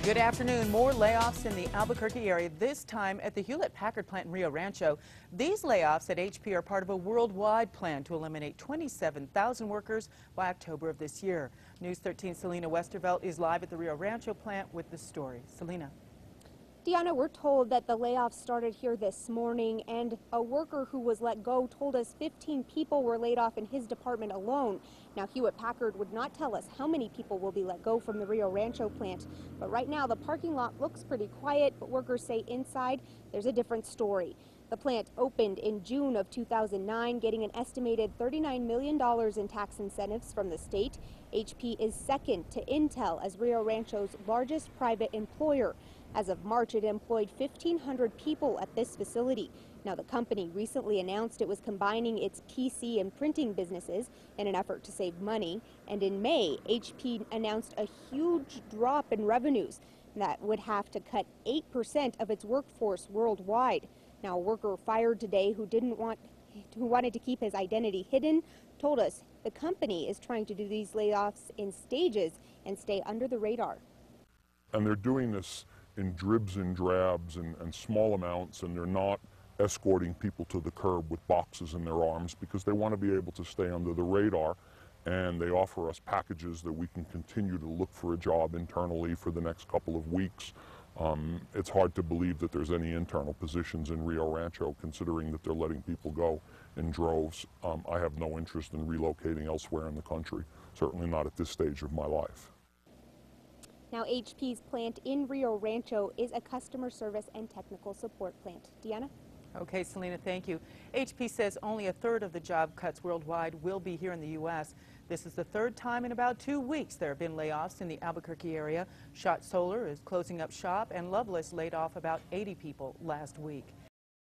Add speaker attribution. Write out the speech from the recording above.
Speaker 1: Good afternoon. More layoffs in the Albuquerque area, this time at the Hewlett-Packard plant in Rio Rancho. These layoffs at HP are part of a worldwide plan to eliminate 27,000 workers by October of this year. News 13's Selena Westervelt is live at the Rio Rancho plant with the story. Selena.
Speaker 2: Deanna, we're told that the layoffs started here this morning, and a worker who was let go told us 15 people were laid off in his department alone. Now, Hewlett-Packard would not tell us how many people will be let go from the Rio Rancho plant, but right now the parking lot looks pretty quiet, but workers say inside there's a different story. The plant opened in June of 2009, getting an estimated $39 million in tax incentives from the state. HP is second to Intel as Rio Rancho's largest private employer. As of March, it employed 1,500 people at this facility. Now, the company recently announced it was combining its PC and printing businesses in an effort to save money. And in May, HP announced a huge drop in revenues that would have to cut 8% of its workforce worldwide. Now, a worker fired today who wanted to keep his identity hidden told us the company is trying to do these layoffs in stages and stay under the radar.
Speaker 3: And they're doing this in dribs and drabs and small amounts, and they're not escorting people to the curb with boxes in their arms because they want to be able to stay under the radar, and they offer us packages that we can continue to look for a job internally for the next couple of weeks. It's hard to believe that there's any internal positions in Rio Rancho, considering that they're letting people go in droves. I have no interest in relocating elsewhere in the country, certainly not at this stage of my life.
Speaker 2: Now, HP's plant in Rio Rancho is a customer service and technical support plant. Deanna?
Speaker 1: Okay, Selena, thank you. HP says only a third of the job cuts worldwide will be here in the U.S. This is the third time in about 2 weeks there have been layoffs in the Albuquerque area. Schott Solar is closing up shop, and Loveless laid off about 80 people last week.